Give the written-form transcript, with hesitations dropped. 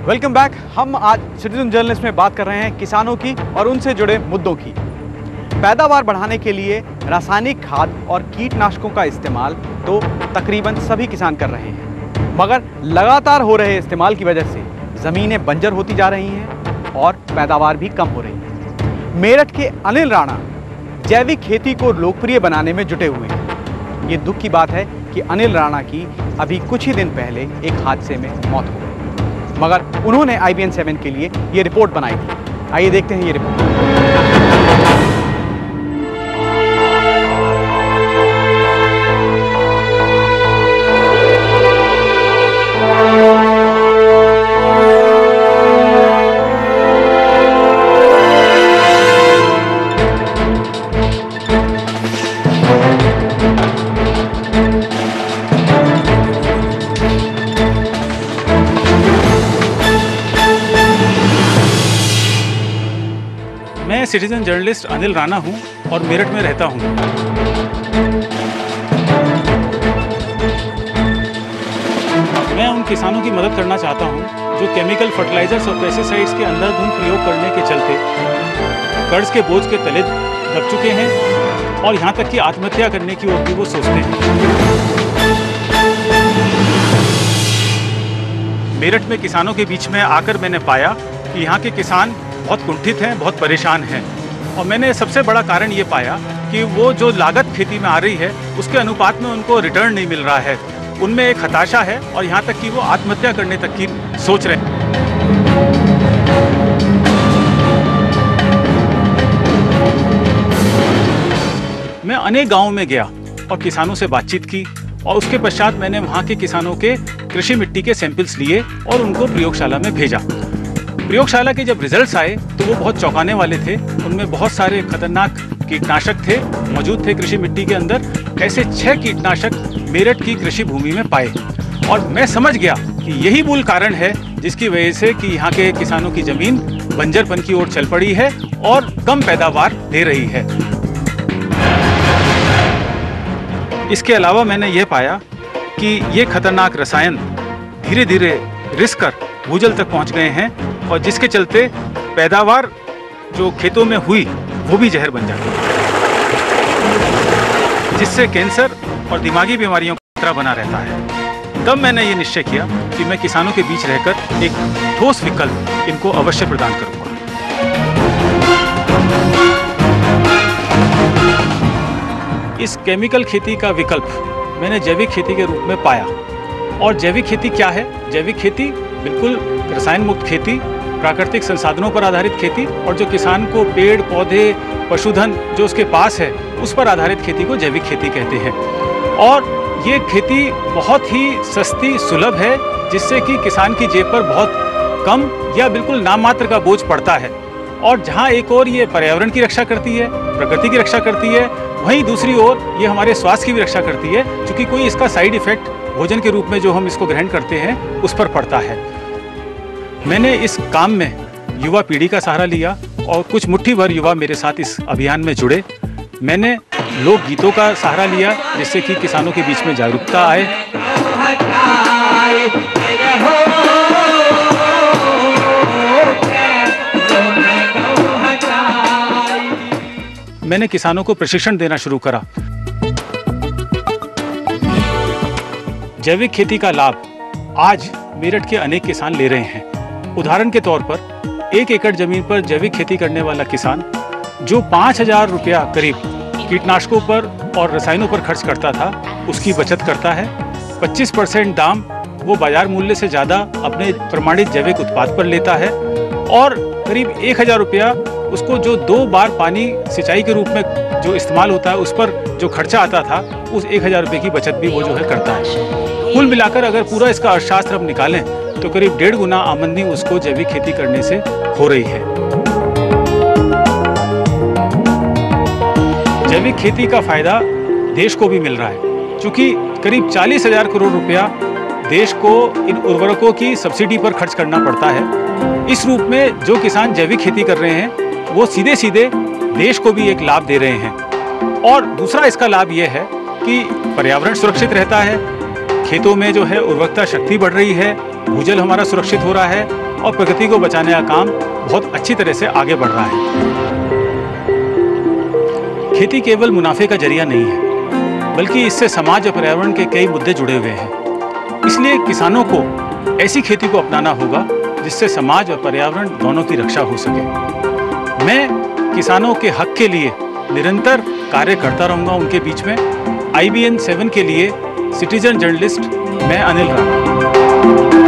Welcome back. हम आज citizen journalist में बात कर रहे हैं किसानों की और उनसे जुड़े मुद्दों की। पैदावार बढ़ाने के लिए रासायनिक खाद और कीटनाशकों का इस्तेमाल तो तकरीबन सभी किसान कर रहे हैं, मगर लगातार हो रहे इस्तेमाल की वजह से ज़मीनें बंजर होती जा रही हैं और पैदावार भी कम हो रही है। मेरठ के अनिल राणा जैविक खेती को लोकप्रिय बनाने में जुटे हुए हैं। ये दुख की बात है कि अनिल राणा की अभी कुछ ही दिन पहले एक हादसे में मौत हो गई, मगर उन्होंने IBN 7 के लिए ये रिपोर्ट बनाई थी। आइए देखते हैं ये रिपोर्ट। मैं सिटीजन जर्नलिस्ट अनिल राणा हूं और मेरठ में रहता हूं। मैं उन किसानों की मदद करना चाहता हूं जो केमिकल फर्टिलाइजर्स और पेस्टिसाइड्स के अंधाधुंध प्रयोग करने के चलते कर्ज के बोझ के तले दब चुके हैं और यहां तक कि आत्महत्या करने की ओर भी वो सोचते हैं। मेरठ में किसानों के बीच में आकर मैंने पाया कि यहाँ के किसान बहुत कुंठित हैं, बहुत परेशान हैं, और मैंने सबसे बड़ा कारण ये पाया कि वो जो लागत खेती में आ रही है उसके अनुपात में उनको रिटर्न नहीं मिल रहा है। उनमें एक हताशा है और यहाँ तक कि वो आत्महत्या करने तक की सोच रहे हैं। मैं अनेक गाँवों में गया और किसानों से बातचीत की और उसके पश्चात मैंने वहाँ के किसानों के कृषि मिट्टी के सैंपल्स लिए और उनको प्रयोगशाला में भेजा। प्रयोगशाला के जब रिजल्ट्स आए तो वो बहुत चौंकाने वाले थे। उनमें बहुत सारे खतरनाक कीटनाशक थे मौजूद थे कृषि मिट्टी के अंदर। ऐसे 6 कीटनाशक मेरठ की कृषि भूमि में पाए और मैं समझ गया कि यही मूल कारण है जिसकी वजह से कि यहाँ के किसानों की जमीन बंजरपन की ओर चल पड़ी है और कम पैदावार दे रही है। इसके अलावा मैंने ये पाया कि ये खतरनाक रसायन धीरे धीरे रिस कर भूजल तक पहुँच गए हैं और जिसके चलते पैदावार जो खेतों में हुई वो भी जहर बन जाती है, जिससे कैंसर और दिमागी बीमारियों का खतरा बना रहता है। तब मैंने ये निश्चय किया कि मैं किसानों के बीच रहकर एक ठोस विकल्प इनको अवश्य प्रदान करूंगा। इस केमिकल खेती का विकल्प मैंने जैविक खेती के रूप में पाया। और जैविक खेती क्या है? जैविक खेती बिल्कुल रसायन मुक्त खेती, प्राकृतिक संसाधनों पर आधारित खेती और जो किसान को पेड़ पौधे पशुधन जो उसके पास है उस पर आधारित खेती को जैविक खेती कहते हैं। और ये खेती बहुत ही सस्ती सुलभ है, जिससे कि किसान की जेब पर बहुत कम या बिल्कुल नाममात्र का बोझ पड़ता है। और जहाँ एक ओर ये पर्यावरण की रक्षा करती है, प्रकृति की रक्षा करती है, वहीं दूसरी ओर ये हमारे स्वास्थ्य की भी रक्षा करती है, क्योंकि कोई इसका साइड इफेक्ट भोजन के रूप में जो हम इसको ग्रहण करते हैं उस पर पड़ता है। मैंने इस काम में युवा पीढ़ी का सहारा लिया और कुछ मुट्ठी भर युवा मेरे साथ इस अभियान में जुड़े। मैंने लोकगीतों का सहारा लिया जिससे कि किसानों के बीच में जागरूकता आए। मैंने किसानों को प्रशिक्षण देना शुरू करा। जैविक खेती का लाभ आज मेरठ के अनेक किसान ले रहे हैं। उदाहरण के तौर पर 1 एकड़ जमीन पर जैविक खेती करने वाला किसान जो 5,000 रुपया करीब कीटनाशकों पर और रसायनों पर खर्च करता था उसकी बचत करता है। 25% दाम वो बाजार मूल्य से ज़्यादा अपने प्रमाणित जैविक उत्पाद पर लेता है और करीब 1,000 रुपया उसको जो 2 बार पानी सिंचाई के रूप में जो इस्तेमाल होता है उस पर जो खर्चा आता था उस 1,000 रुपये की बचत भी वो जो है करता है। कुल मिलाकर अगर पूरा इसका अर्थशास्त्र हम निकालें तो करीब 1.5 गुना आमदनी उसको जैविक खेती करने से हो रही है। जैविक खेती का फायदा देश को भी मिल रहा है, क्योंकि करीब 40,000 करोड़ रुपया देश को इन उर्वरकों की सब्सिडी पर खर्च करना पड़ता है। इस रूप में जो किसान जैविक खेती कर रहे हैं वो सीधे सीधे देश को भी एक लाभ दे रहे हैं। और दूसरा इसका लाभ ये है कि पर्यावरण सुरक्षित रहता है, खेतों में जो है उर्वरकता शक्ति बढ़ रही है, भूजल हमारा सुरक्षित हो रहा है और प्रकृति को बचाने का काम बहुत अच्छी तरह से आगे बढ़ रहा है। खेती केवल मुनाफे का जरिया नहीं है, बल्कि इससे समाज और पर्यावरण के कई मुद्दे जुड़े हुए हैं। इसलिए किसानों को ऐसी खेती को अपनाना होगा जिससे समाज और पर्यावरण दोनों की रक्षा हो सके। मैं किसानों के हक के लिए निरंतर कार्य करता रहूँगा उनके बीच में। IBN 7 के लिए सिटीजन जर्नलिस्ट मैं अनिल राणा।